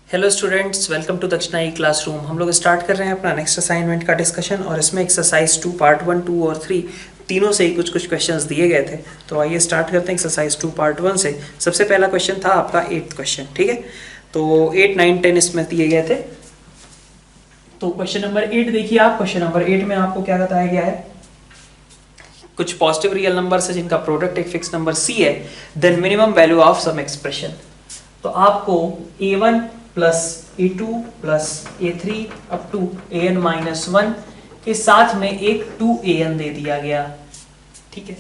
Hello students, welcome to दक्षिणा ई classroom. हम लोग स्टार्ट कर रहे हैं अपना नेक्स्ट असाइनमेंट का डिस्कशन और इसमें एक्सरसाइज 2 पार्ट 1, 2 और 3 तीनों से ही कुछ क्वेश्चंस दिए गए थे। तो आइए स्टार्ट करते हैं एक्सरसाइज 2 पार्ट 1 से। सबसे पहला क्वेश्चन था आपका 8th क्वेश्चन, ठीक है। तो 8, 9, 10 इसमें दिए गए थे। तो क्वेश्चन नंबर 8 देखिए आप। क्वेश्चन नंबर 8 में आपको क्या बताया गया है, कुछ पॉजिटिव रियल नंबर है जिनका प्रोडक्ट एक फिक्स नंबर c है, then minimum value of some expression. तो आपको a1 plus a2 plus a3 up to an minus 1 के साथ में एक 2an दे दिया गया, ठीक है।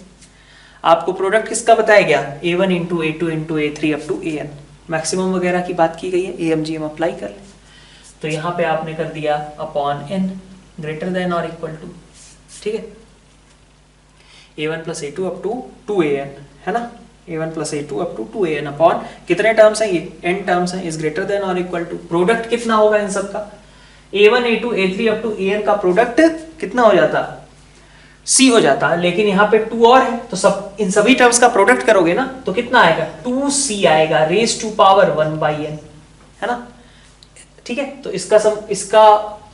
आपको प्रोडक्ट किसका बताया गया, a1 into a2 into a3 up to an। Maximum वगैरह की बात की गई है, AMGM अप्लाई कर ले। तो यहाँ पे आपने कर दिया अपॉन n ग्रेटर देन और इक्वल टू, ठीक है। a1 plus a2 up to 2an है ना, a1 plus a2 up to 2an upon कितने टर्म्स हैं, ये n टर्म्स हैं, इज ग्रेटर देन और इक्वल टू। प्रोडक्ट कितना होगा इन सब का, a1 a2 a3 up to an का प्रोडक्ट कितना हो जाता, c हो जाता। लेकिन यहाँ पे 2 और है, तो सब इन सभी टर्म्स का प्रोडक्ट करोगे ना तो कितना आएगा, 2c आएगा रेज टू पावर 1/n, है ना, ठीक है। तो इसका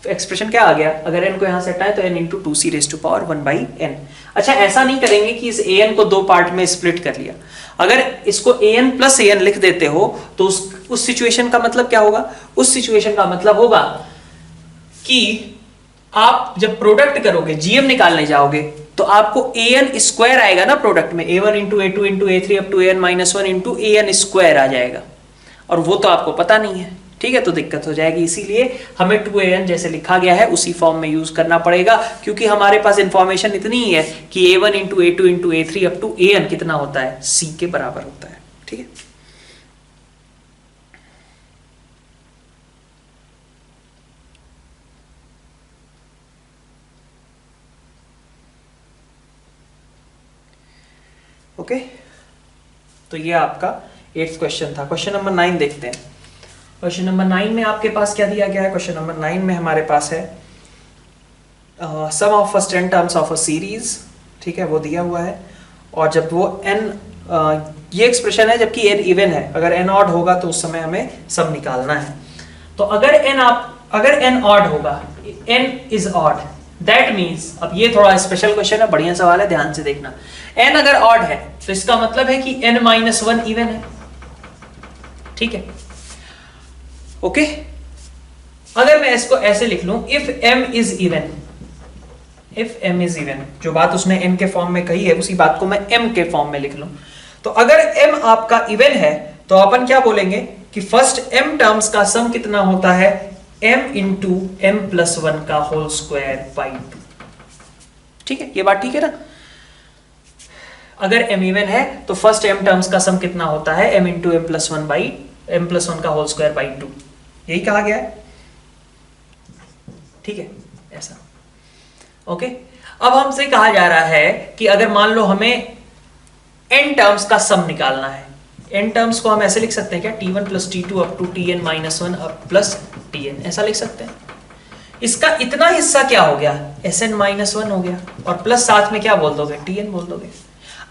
एक्सप्रेशन क्या आ गया, अगर n को यहां से हटाए तो n into 2c raise to power 1/n। अच्छा, ऐसा नहीं करेंगे कि इस an को दो पार्ट में स्प्लिट कर लिया। अगर इसको an प्लस an लिख देते हो तो उस सिचुएशन का मतलब क्या होगा, उस सिचुएशन का मतलब होगा कि आप जब प्रोडक्ट करोगे, जीएम निकालने जाओगे, तो आपको an स्क्वायर आएगा ना प्रोडक्ट में, a1 into a2 into a3 up to an minus 1 into an square आ जाएगा, और वो तो आपको पता नहीं है, ठीक है। तो दिक्कत हो जाएगी, इसीलिए हमें 2an जैसे लिखा गया है उसी फॉर्म में यूज करना पड़ेगा, क्योंकि हमारे पास इंफॉर्मेशन इतनी ही है कि a1 into a2 into a3 up to an कितना होता है, c के बराबर होता है, ठीक है। ओके, तो ये आपका 8th क्वेश्चन था। क्वेश्चन नंबर 9 देखते हैं। क्वेश्चन नंबर 9 में आपके पास क्या दिया गया है, क्वेश्चन नंबर 9 में हमारे पास है sum of first n terms of a series, ठीक है, वो दिया हुआ है। और जब वो n ये एक्सप्रेशन है जबकि n इवन है, अगर n ऑड होगा तो उस समय हमें सम निकालना है। तो अगर n ऑड होगा, n is odd, that means, अब ये थोड़ा स्पेशल क्वेश्चन है, बढ़िया सवाल है, ध्यान से देखना। n अगर ऑड है तो इसका मतलब है कि n माइनस 1 इवन है, ठीक है, ओके। अगर मैं इसको ऐसे लिख लूं, if m is even, if m is even, जो बात उसने n के फॉर्म में कही है उसी बात को मैं m के फॉर्म में लिख लूं, तो अगर m आपका इवन है तो अपन क्या बोलेंगे कि फर्स्ट m टर्म्स का सम कितना होता है, m इंटू m प्लस 1 का होल स्क्वायर बाई 2, ठीक है। ये बात ठीक है ना। अगर m इवन है तो फर्स्ट m टर्म्स का सम कितना होता है, m इंटू m प्लस 1 का होल स्क्वायर बाई 2, यही कहा गया है, ठीक है, ऐसा, ओके। अब हमसे कहा जा रहा है कि अगर मान लो हमें n टर्म्स का सम निकालना है, n टर्म्स को हम ऐसे लिख सकते हैं क्या, t1 plus t2 up to tn minus 1 plus tn, ऐसा लिख सकते हैं। इसका इतना हिस्सा क्या हो गया, sn माइनस 1 हो गया, और प्लस साथ में क्या बोल दोगे, tn बोल दोगे।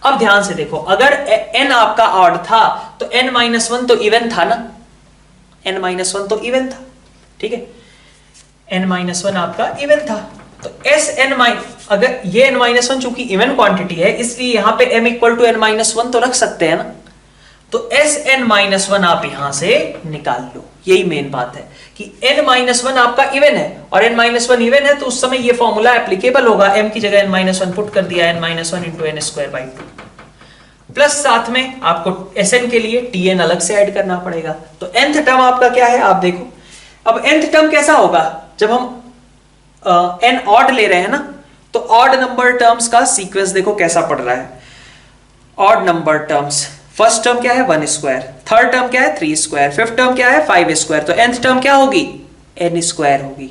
अब ध्यान से देखो, अगर n आपका ऑड था तो n माइनस 1 तो इवन था ना, n माइनस 1 तो इवन था, ठीक है, n माइनस 1 आपका इवन था। तो Sn माइनस, अगर ये n माइनस 1 चूंकि इवन क्वांटिटी है इसलिए यहां पे m equal to n minus 1 तो रख सकते हैं ना, तो Sn माइनस 1 आप यहां से निकाल लो। यही मेन बात है कि n माइनस 1 आपका इवन है, और n माइनस 1 इवन है तो उस समय ये फॉर्मूला एप्लीकेबल होगा, m की जगह n माइनस 1 पुट कर दिया, n minus 1 into n square by 2, plus साथ में आपको Sn के लिए tn अलग से ऐड करना पड़ेगा। तो nth टर्म आपका क्या है, आप देखो। अब nth टर्म कैसा होगा, जब हम n ऑड ले रहे हैं ना, तो ऑड नंबर टर्म्स का सीक्वेंस देखो कैसा पड़ रहा है। Odd number terms, first term क्या है 1 स्क्वायर, थर्ड टर्म क्या है 3 स्क्वायर, फिफ्थ टर्म क्या है 5 स्क्वायर, तो nth टर्म क्या होगी, n स्क्वायर होगी।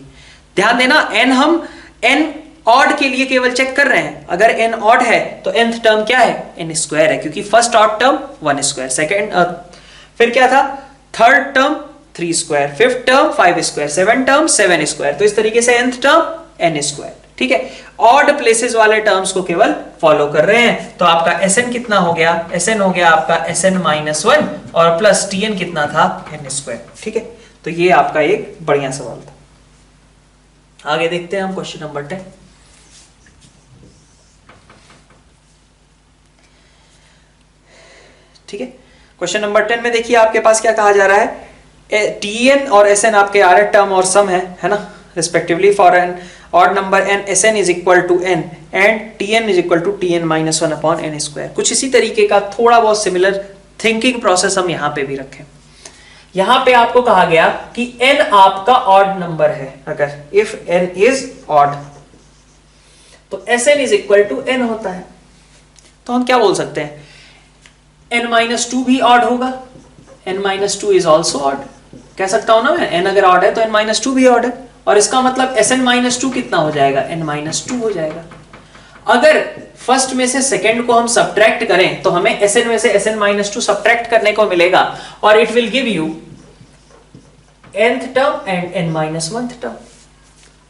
ध्यान देना, n हम n ऑड के लिए केवल चेक कर रहे हैं, अगर n ऑड है तो nth टर्म क्या है, n स्क्वायर है, क्योंकि first odd term 1 square, second फिर क्या था, third term 3 square, fifth term 5 square, seven term 7 square, तो इस तरीके से nth टर्म n स्क्वायर, ठीक है, ऑड प्लेसेस वाले टर्म्स को केवल फॉलो कर रहे हैं। तो आपका Sn कितना हो गया, Sn हो गया आपका Sn-1 और प्लस Tn कितना था n²। ठीक है, तो ये आपका एक बढ़िया सवाल था। आगे देखते हैं हम क्वेश्चन नंबर 10। ठीक है, क्वेश्चन नंबर 10 में देखिए आपके पास क्या कहा जा रहा है, Tn और Sn आपके आर टर्म और सम है ना, respectively for an odd number n Sn is equal to n and Tn is equal to Tn-1 upon n²। कुछ इसी तरीके का थोड़ा बहुत सिमिलर थिंकिंग प्रोसेस हम यहां पे भी रखें। यहां पे आपको कहा गया कि n आपका ऑड नंबर है, अगर इफ n इज ऑड तो Sn is equal to n होता है। तो हम क्या बोल सकते हैं, n-2 भी ऑड होगा, n-2 इज ऑल्सो ऑड, कह सकता हूं ना मैं, n अगर ऑड है तो n-2 भी ऑड है, और इसका मतलब Sn-2 कितना हो जाएगा, n-2 हो जाएगा। अगर फर्स्ट में से सेकंड को हम सब्ट्रैक्ट करें तो हमें Sn में से Sn-2 सब्ट्रैक्ट करने को मिलेगा और it will give you nth term and n-1th term,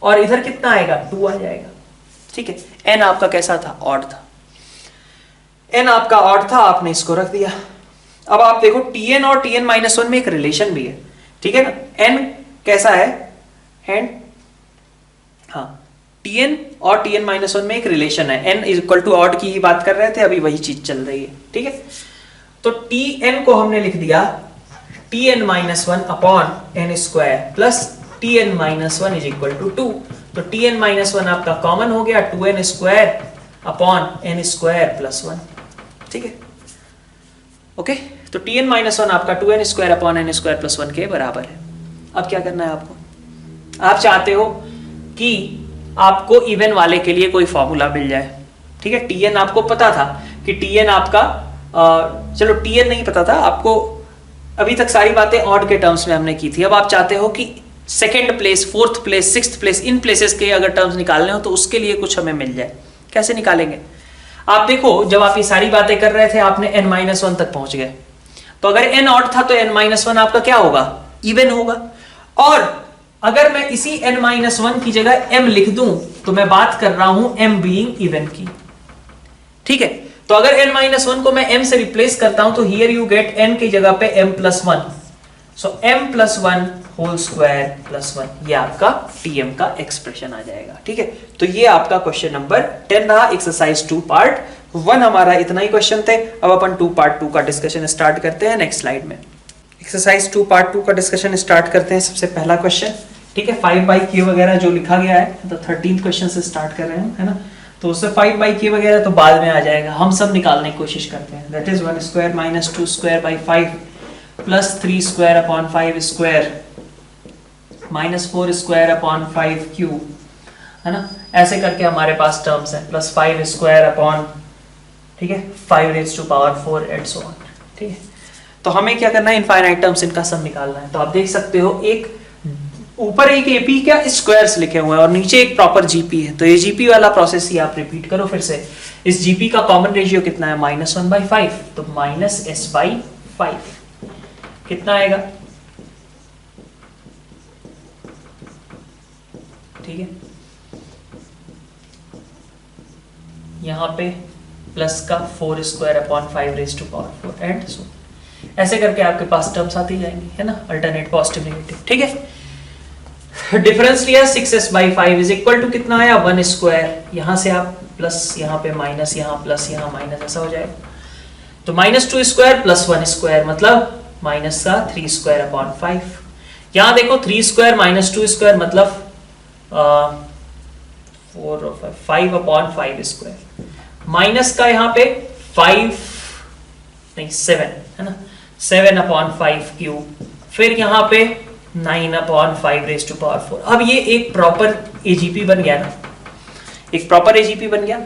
और इधर कितना आएगा, 2 आ जाएगा। ठीक है, n आपका कैसा था, ऑड था, n आपका ऑड था, आपने इसको रख दिया। अब आप देखो Tn और Tn-1 में एक रिलेशन भी है, ठीक है ना, n कैसा है, एंड हाँ Tn और Tn-1 में एक रिलेशन है, n is equal to odd की ही बात कर रहे थे, अभी वही चीज चल रही है। ठीक है, तो Tn को हमने लिख दिया Tn-1 upon n² plus Tn-1 is equal to 2। तो Tn-1 आपका कॉमन हो गया, 2n² अपॉन n² प्लस 1। ठीक है, ओके, तो Tn-1 आपका 2n² अपॉन n² प्लस 1 के बराबर है। अब क्या करना है आपको, आप चाहते हो कि आपको इवन वाले के लिए कोई फॉर्मूला मिल जाए। ठीक है, Tn आपको पता था कि Tn आपका चलो Tn नहीं पता था आपको, अभी तक सारी बातें ऑड के टर्म्स में हमने की थी। अब आप चाहते हो कि second place, fourth place, sixth place, in places के अगर टर्म्स निकालने हो तो उसके लिए कुछ हमें मिल जाए। कैसे निकालेंगे, आप देखो जब आप ये सारी बातें कर रहे थे आपने n-1 तक पहुंच गए, तो अगर n ऑड था तो n-1 आपका क्या होगा, इवन होगा। और अगर मैं इसी n-1 की जगह m लिख दूं तो मैं बात कर रहा हूं m बीइंग इवन की। ठीक है, तो अगर n-1 को मैं m से रिप्लेस करता हूं तो हियर यू गेट n की जगह पे m+1, सो m+1 होल स्क्वायर प्लस 1, ये आपका Tm का एक्सप्रेशन आ जाएगा। ठीक है, तो ये आपका क्वेश्चन नंबर 10 रहा, एक्सरसाइज 2 पार्ट 1 हमारा इतना ही क्वेश्चन थे। अब अपन 2 पार्ट 2 का डिस्कशन स्टार्ट करते हैं नेक्स्ट स्लाइड में। एक्सरसाइज 2 पार्ट 2 का डिस्कशन स्टार्ट करते हैं। सबसे पहला क्वेश्चन, ठीक है, 5/k वगैरह जो लिखा गया है, तो 13th क्वेश्चन से स्टार्ट कर रहे हैं, है ना, तो उससे 5/k वगैरह तो बाद में आ जाएगा, हम सब निकालने की कोशिश करते हैं। That is 1² minus 2² plus 3² minus 4² है ना, ऐसे करके हमारे पास टर्म्स हैं, प्लस 5², ठीक है, 5⁴ एंड सो ऑन। ठीक है, तो हमें क्या करना है, इनफाइनाइट टर्म्स इनका सम निकालना है। तो आप देख सकते हो एक ऊपर एक एपी क्या स्क्वायर्स लिखे हुए हैं और नीचे एक प्रॉपर जीपी है, तो ये जीपी वाला प्रोसेस ही आप रिपीट करो फिर से। इस जीपी का कॉमन रेशियो कितना है, -1/5, तो -s/5 कितना आएगा, ठीक है, यहां पे प्लस का 4²/5⁴ एंड सो, ऐसे करके आपके पास टर्म्स आती जाएंगी, है ना, अल्टरनेट पॉजिटिव नेगेटिव। ठीक है, डिफरेंस लिया 6s/5 इज इक्वल टू कितना आया, 1², यहां से आप प्लस, यहां पे माइनस, यहां प्लस, यहां माइनस, ऐसा हो जाएगा। तो -2² प्लस 1² मतलब माइनस का 3²/5। यहां देखो 3² माइनस 2² मतलब 5/5², माइनस का यहाँ पे 5 नहीं 7 है ना, 7/5³, फिर यहाँ पे 9/5⁴। अब ये एक प्रॉपर एजीपी बन गया ना, एक प्रॉपर एजीपी बन गया।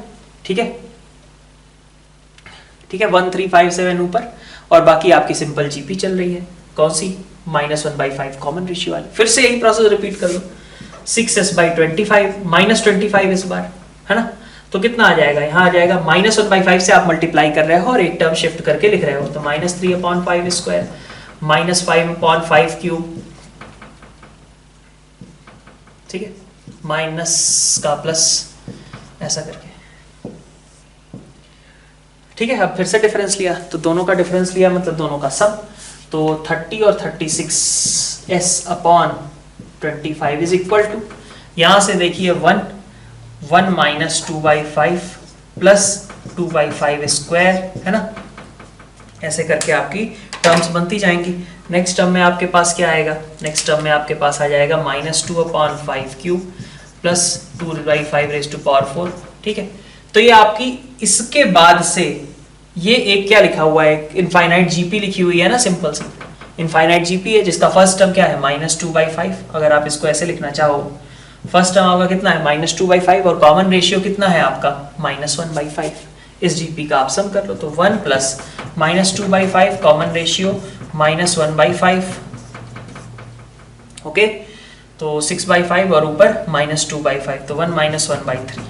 ठीक है, ठीक है, 1 3 5 7 ऊपर और बाकी आपकी सिंपल जीपी चल रही है, कौन सी, -1/5 कॉमन रेशियो वाली। फिर से यही प्रोसेस रिपीट कर लो, 6s/25 -25 इस बार, है ना, तो कितना आ जाएगा, यहाँ आ जाएगा -1/5 से आप मल्टीप्लाई कर रहे हो और एक टर्म शिफ्ट करके लिख रहे हो, तो -3/5² -5/5³, ठीक है, माइनस का प्लस ऐसा करके, ठीक है। अब फिर से डिफरेंस लिया, तो दोनों का डिफरेंस लिया मतलब दोनों का सम, तो 30 और 36 s upon 25 is equal to, यहां से देखिए 1 माइनस 2/5 प्लस 2/5 स्क्वायर, है ना, ऐसे करके आपकी टर्म्स बनती जाएंगी। नेक्स्ट टर्म में आपके पास क्या आएगा, नेक्स्ट टर्म में आपके पास आ जाएगा -2/5 क्यूब प्लस 2/5⁴, ठीक है। तो ये आपकी इसके बाद से ये एक क्या लिखा हुआ है, इनफाइनाइट जीपी लिखी हुई है ना, सिंपल सी इनफाइनाइट जीपी है, जिसका फर्स्ट टर्म क्या है -2/5। अगर आप इसको ऐसे लिखना चाहो, फर्स्ट टर्म आपका कितना है -2/5 और कॉमन रेशियो कितना है आपका -1/5। इस जीपी का आप सम कर लो, तो 1 प्लस -2/5 कॉमन रेशियो -1/5, ओके, तो 6/5 और ऊपर -2/5, तो 1 - 1/3,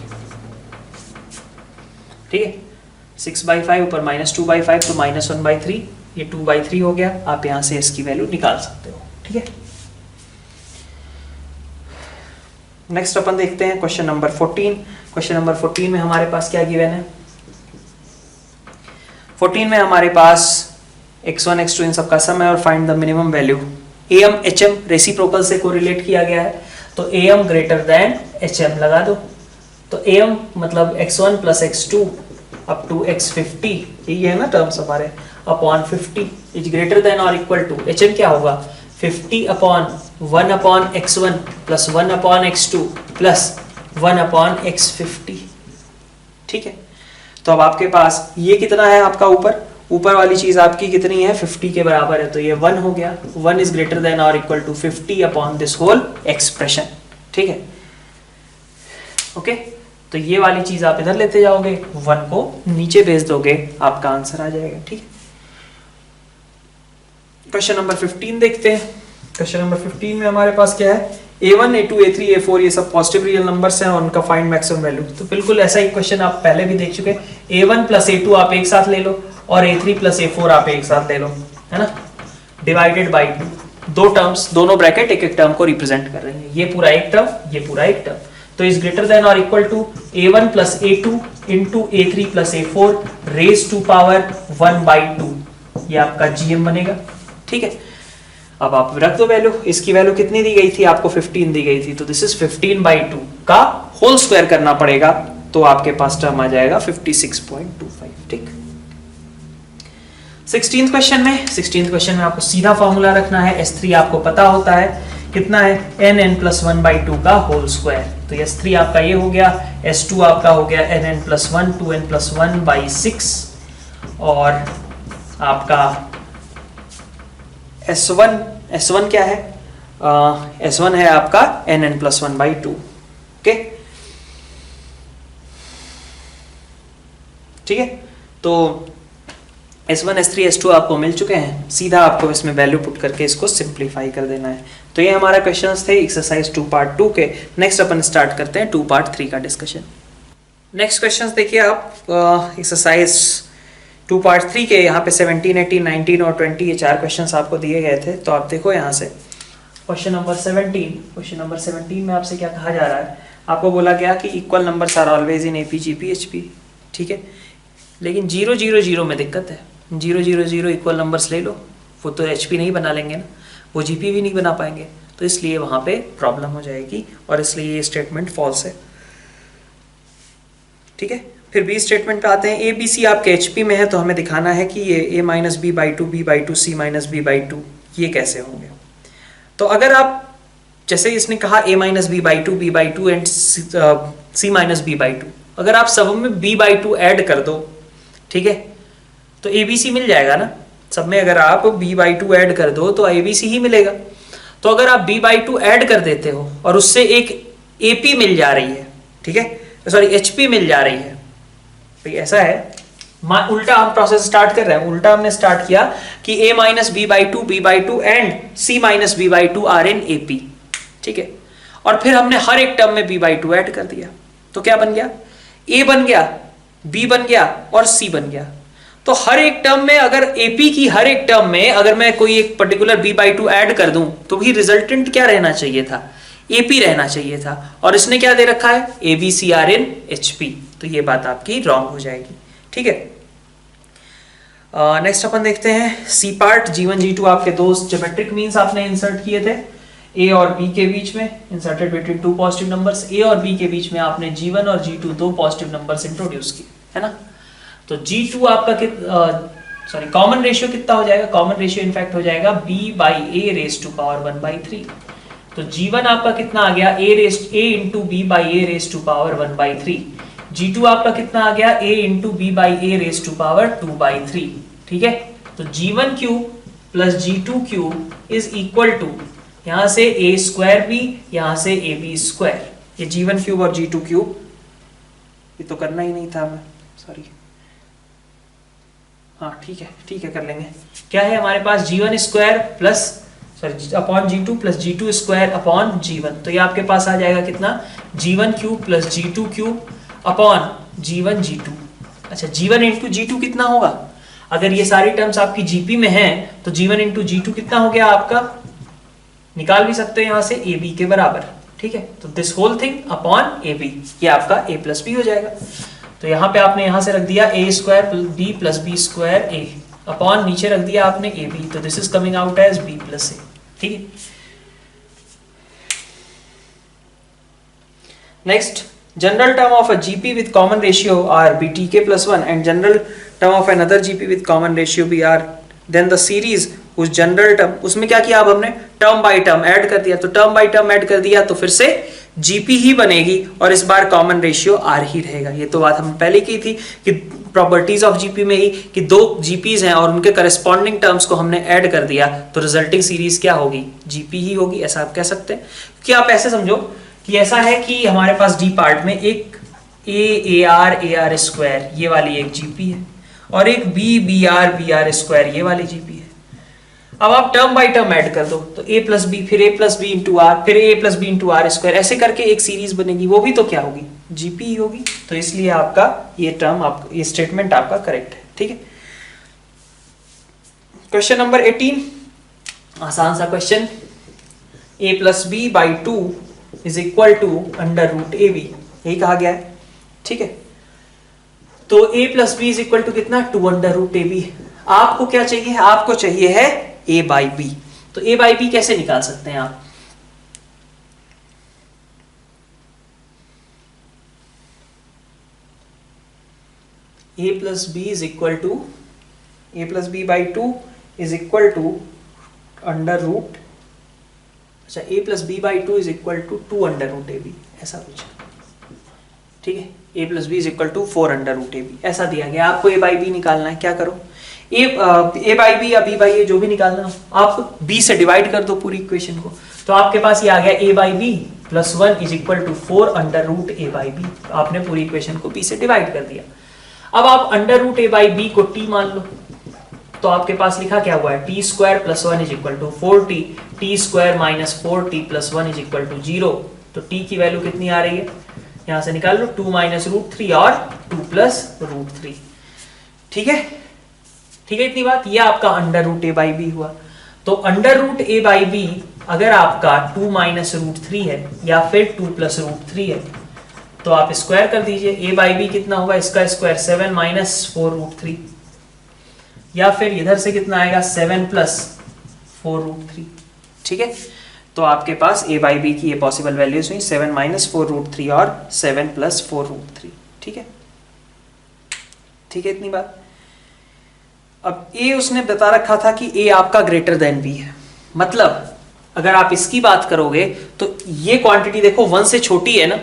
ठीक है। 6/5 ऊपर -2/5 तो -1/3, ये 2/3 हो गया। आप यहां से इसकी वैल्यू निकाल सकते हो, ठीक है। नेक्स्ट अपन देखते हैं क्वेश्चन नंबर 14। क्वेश्चन नंबर 14 में हमारे पास क्या गिवन है, 14 में हमारे पास x1 x2 इन सब का सम है और find the minimum value. am hm reciprocal से कोरिलेट किया गया है, तो am ग्रेटर देन hm लगा दो। तो am मतलब x1 plus x2 up to x50, यही है ना टर्म्स हमारे, अपॉन 50 इज ग्रेटर देन और इक्वल टू hm क्या होगा 50 upon 1 upon x1 plus 1 upon x2 plus 1 upon x50, ठीक है। तो अब आपके पास ये कितना है आपका ऊपर वाली चीज आपकी कितनी है 50 के बराबर है, तो ये 1 हो गया। 1 इज ग्रेटर देन और equal to 50 upon this whole expression, ठीक है, ओके। तो ये वाली चीज आप इधर लेते जाओगे, 1 को नीचे भेज दोगे, आपका आंसर आ जाएगा, ठीक है। क्वेश्चन नंबर 15 देखते हैं। क्वेश्चन नंबर 15 में हमारे पास क्या है, a1 a2 a3 a4 ये सब पॉजिटिव रियल नंबर्स हैं और उनका फाइंड मैक्सिमम वैल्यू। तो बिल्कुल ऐसा ही क्वेश्चन आप पहले भी देख चुके हैं, a1 प्लस a2 आप एक साथ ले लो और a3 प्लस a4 आप एक साथ ले लो, है ना, डिवाइडेड बाई 2, दो टर्म्स, दोनों ब्रैकेट एक एक टर्म को रिप्रेजेंट कर रहे हैं, ये पूरा एक टर्म, ये पूरा एक टर्म। तो इज ग्रेटर देन और equal to a1 plus a2 into a3 plus a4 raise to power 1/2, ये आपका gm बनेगा, ठीक है। अब आप रख दो वैल्यू, इसकी वैल्यू कितनी दी गई थी आपको 15 दी गई थी, तो दिस इज 15/2 का होल स्क्वायर करना पड़ेगा, तो आपके पास टर्म आ जाएगा 56.25, ठीक। 16th क्वेश्चन में आपको सीधा फॉर्मूला रखना है, S3 आपको पता होता है कितना है nn+1/2 का होल स्क्वायर, तो S3 आपका ये हो गया, S2 आपका हो गया nn+1 2n+1/6 और आपका S1 क्या है, S1 है आपका nn+1/2, ओके, ठीक है। तो S1 S3 S2 आपको मिल चुके हैं, सीधा आपको इसमें वैल्यू पुट करके इसको सिंप्लीफाई कर देना है। तो ये हमारा क्वेश्चंस थे एक्सरसाइज 2 पार्ट 2 के। नेक्स्ट अपन स्टार्ट करते हैं 2 पार्ट 3 का डिस्कशन। नेक्स्ट क्वेश्चंस देखिए आप, एक्सरसाइज 2 पार्ट 3 के, यहाँ पे 17, 18, 19 और 20 ये 4 क्वेश्चंस आपको दिए गए थे। तो आप देखो यहाँ से क्वेश्चन नंबर 17 में आपसे क्या कहा जा रहा है, आपको बोला गया कि equal numbers are always in AP GP HP, ठीक है, लेकिन 0 0 0 में दिक्कत है। 0 0 0 इक्वल नंबर्स ले लो, वो तो HP नहीं बना लेंगे ना, वो GP भी नहीं बना पाएंगे, तो इसलिए वहाँ पे प्रॉब्लम हो जाएगी और इसलिए ये स्टेटमेंट फॉल्स है, ठीक है। फिर बी स्टेटमेंट पे आते हैं, ABC आपके HP में है, तो हमें दिखाना है कि ये a-b/2 b/2 c-b/2 ये कैसे होंगे। तो अगर आप जैसे इसने कहा a-b/2 b/2 एंड c-b/2, अगर आप सब में b/2 ऐड कर दो, ठीक है, तो ABC मिल जाएगा ना, सब में अगर आप b/2 ऐड कर दो तो ABC ही मिलेगा। तो अगर आप b/2 ऐड कर देते हो और उससे एक AP मिल जा रही है, ठीक है, सॉरी HP मिल जा रही है, तो ऐसा है, उल्टा हम प्रोसेस स्टार्ट कर रहे हैं। उल्टा हमने स्टार्ट किया कि a-b/2 b/2 and c-b/2 are in AP, ठीक है, और फिर हमने हर एक टर्म में b/2 ऐड कर दिया, तो क्या बन गया, A बन गया, B बन गया और C बन गया। तो हर एक टर्म में, अगर AP की हर एक टर्म में अगर मैं कोई एक पर्टिकुलर b/2 ऐड कर दूं, तो भी रिजल्टेंट क्या रहना चाहिए था, AP रहना चाहिए था, और इसने क्या दे रखा है ABCR in HP, तो ये बात आपकी रॉन्ग हो जाएगी। ठीक है, नेक्स्ट अपन देखते हैं सी पार्ट। G1 G2 आपके दो ज्योमेट्रिक मीन्स आपने इंसर्ट किए थे A और B के बीच में, inserted between two positive numbers. A और B के बीच में आपने G1 और G2 दो पॉजिटिव नंबर्स इंट्रोड्यूस किए, है ना। तो G2 आपका कॉमन रेशियो कितना हो जाएगा, कॉमन रेशियो इनफैक्ट हो जाएगा B/A रेज टू पावर 1/3। तो G1 आपका कितना आ गया A into B/A raise to power 1/3। G2 आपका कितना आ गया A into B/A raise to power 2/3। ठीक है, तो G1 cube plus G2 cube is equal to, यहां से A² B, यहां से AB स्क्वायर। ये G1 क्यूब और G2 क्यूब, ये तो करना ही नहीं था हमें, सॉरी। हाँ ठीक है कर लेंगे। क्या है हमारे पास G1 square plus upon G2 plus G2 square upon G1, तो ये आपके पास आ जाएगा कितना G1 cube plus G2 cube upon G1 G2। अच्छा, G1 इंटू G2 कितना होगा, अगर ये सारी टर्म्स आपकी GP में हैं तो G1 इंटू G2 कितना हो गया आपका, निकाल भी सकते हो यहां से AB के बराबर। ठीक है, तो this whole thing upon AB, ये आपका A प्लस B हो जाएगा। तो यहाँ पे आपने यहां से रख दिया A² B plus B² A upon नीचे रख दिया आपने AB, तो this is coming out as B plus A। ठीक है, next, general term of a GP with common ratio are BTK plus 1 and general term of another GP with common ratio भी are, then the series उस general term, उसमें क्या किया अब हमने term by term add कर दिया, तो टर्म बाय टर्म ऐड कर दिया तो फिर से GP ही बनेगी और इस बार कॉमन रेशियो R ही रहेगा। ये तो बात हमने पहले की थी कि प्रॉपर्टीज ऑफ GP में ही कि दो GPs हैं और उनके करस्पॉन्डिंग टर्म्स को हमने ऐड कर दिया तो रिजल्टिंग सीरीज क्या होगी, GP ही होगी, ऐसा आप कह सकते हैं। कि आप ऐसे समझो कि ऐसा है कि हमारे पास D पार्ट में एक AR स्क्वायर ये वाली एक GP है और एक BR स्क्वायर ये वाली GP है। अब आप टर्म बाय टर्म ऐड कर दो तो A प्लस बी, फिर A plus B into R, फिर A plus B into R square, ऐसे करके एक सीरीज बनेगी, वो भी तो क्या होगी GP ही होगी। तो इसलिए आपका ये टर्म ये स्टेटमेंट आपका करेक्ट है। ठीक है, क्वेश्चन नंबर 18, आसान सा question. A plus B by 2 is equal to under root AB, यही कहा गया है। ठीक है, तो A plus B is equal to कितना 2 अंडर रूट AB। आपको क्या चाहिए, आपको चाहिए है A बाई बी। तो A बाई बी कैसे निकाल सकते हैं आप, A plus B is equal to A plus B by 2 is equal to under root, अच्छा A plus B by 2 is equal to 2 under root AB, ऐसा कुछ। ठीक है, A plus B is equal to 4 under root AB, ऐसा दिया गया। आपको A by B निकालना है, क्या करो A बाई बी या B बाई A जो भी निकालना हो, आप B से डिवाइड कर दो पूरी इक्वेशन को, तो आपके पास ये आ गया A by B plus 1 is equal to 4 under root A by B. आपने पूरी इक्वेशन को B से डिवाइड कर दिया। अब आप under root A by B को T मान लो, तो आपके पास लिखा क्या हुआ है, T² plus 1 is equal to 4T, T² minus 4T plus 1 is equal to 0। तो T की वैल्यू कितनी आ रही है, यहां से निकाल लो 2 माइनस रूट 3 और 2 प्लस रूट 3। ठीक है, ठीक है, इतनी बात। ये आपका under root A by B हुआ। तो under root A by B अगर आपका 2 माइनस रूट 3 है या फिर 2 प्लस रूट 3 है तो आप स्क्वायर कर दीजिए। A बाई बी कितना होगा, इसका स्क्वायर 7 माइनस 4 रूट 3, या फिर इधर से कितना आएगा 7 प्लस 4 रूट 3। ठीक है, तो आपके पास A बाई बी की ये पॉसिबल वैल्यूज हुई 7 माइनस 4 रूट 3 और 7 प्लस 4 रूट 3। ठीक है, ठीक है, इतनी बात। अब A उसने बता रखा था कि A आपका ग्रेटर देन B है, मतलब अगर आप इसकी बात करोगे तो ये क्वांटिटी देखो 1 से छोटी है ना,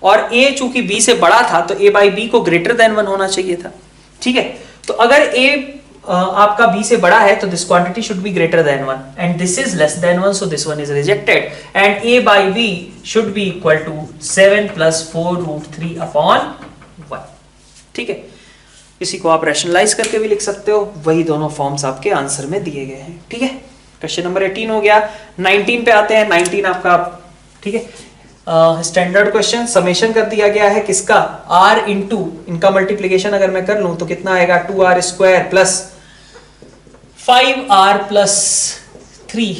और A चूंकि B से बड़ा था तो A बाई बी को ग्रेटर देन 1 होना चाहिए था। ठीक है, तो अगर A आपका B से बड़ा है तो this quantity should be greater than 1 and this is less than 1, so this one is rejected and A by B should be equal to 7 plus 4 root 3 upon 1। ठीक है, इसी को आप रैशनलाइज करके भी लिख सकते हो, वही दोनों फॉर्म्स आपके आंसर में दिए गए हैं। ठीक है, क्वेश्चन नंबर 18 हो गया। 19 पे आते हैं। 19 आपका, ठीक है, स्टैंडर्ड क्वेश्चन, समेशन कर दिया गया है किसका, R इंटू, इनका मल्टीप्लीकेशन अगर मैं कर लूं तो कितना आएगा 2R square plus 5R plus 3,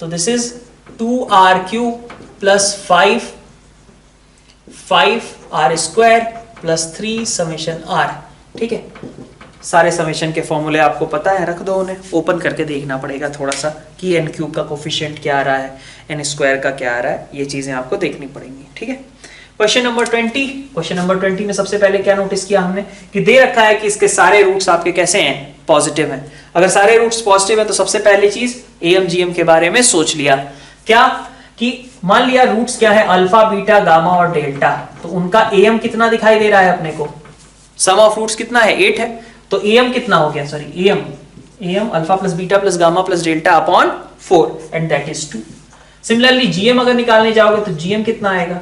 तो this is 2R cube plus 5r² plus 3 summation r। ठीक है, सारे समेशन के फॉर्मूले आपको पता है, रख दो उन्हें, ओपन करके देखना पड़ेगा थोड़ा सा कि n³ का कोफिशिएंट क्या आ रहा है, n² का क्या आ रहा है, ये चीजें आपको देखनी पड़ेंगी। ठीक है, क्वेश्चन नंबर 20। क्वेश्चन नंबर 20 में सबसे पहले क्या नोटिस किया हमने कि दे रखा है कि इसके सारे रूट्स आपके कैसे हैं, पॉजिटिव हैं। अगर सारे रूट्स पॉजिटिव हैं तो सबसे पहली चीज AM GM के बारे में सोच लिया, क्या कि मान लिया रूट्स क्या है, अल्फा बीटा गामा और डेल्टा, तो उनका AM कितना दिखाई दे रहा है अपने को, सम ऑफ रूट्स कितना है 8 है, तो AM कितना हो गया, sorry AM alpha plus beta plus gamma plus delta upon 4 and that is 2। Similarly GM अगर निकालने जाओगे तो GM कितना आएगा,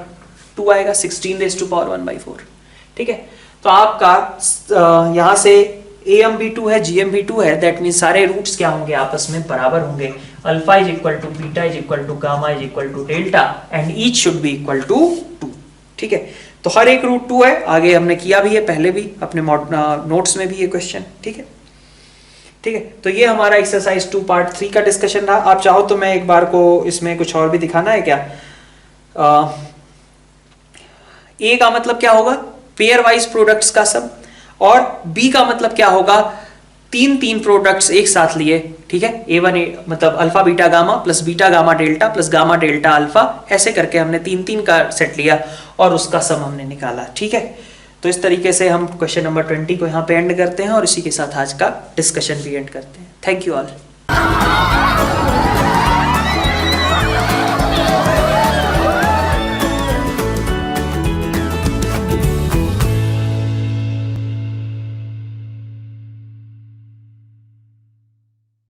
2 आएगा, 16⁴। ठीक है, तो आपका यहां से AM भी 2 है, GM भी 2 है, दैट मीन सारे रूट्स क्या होंगे, आपस में बराबर होंगे। Alpha is equal to beta is equal to gamma is equal to delta and each should be equal to 2। ठीक है, तो हर एक रूट 2 है, आगे हमने किया भी है पहले भी अपने नोट्स में भी ये क्वेश्चन। ठीक है, ठीक है, तो ये हमारा एक्सरसाइज 2 पार्ट 3 का डिस्कशन रहा। आप चाहो तो मैं एक बार को इसमें कुछ और भी दिखाना है क्या। ए का मतलब क्या होगा, पेयर वाइज प्रोडक्ट्स का सब, और बी का मतलब क्या होगा, तीन प्रोडक्ट्स एक साथ लिए। ठीक है, A1 मतलब alpha beta gamma plus beta gamma delta plus gamma delta alpha, ऐसे करके हमने तीन का सेट लिया और उसका सम हमने निकाला। ठीक है, तो इस तरीके से हम क्वेश्चन नंबर 20 को यहाँ पे एंड करते हैं और इसी के साथ आज का डिस्कशन भी एंड करते हैं। Thank you all.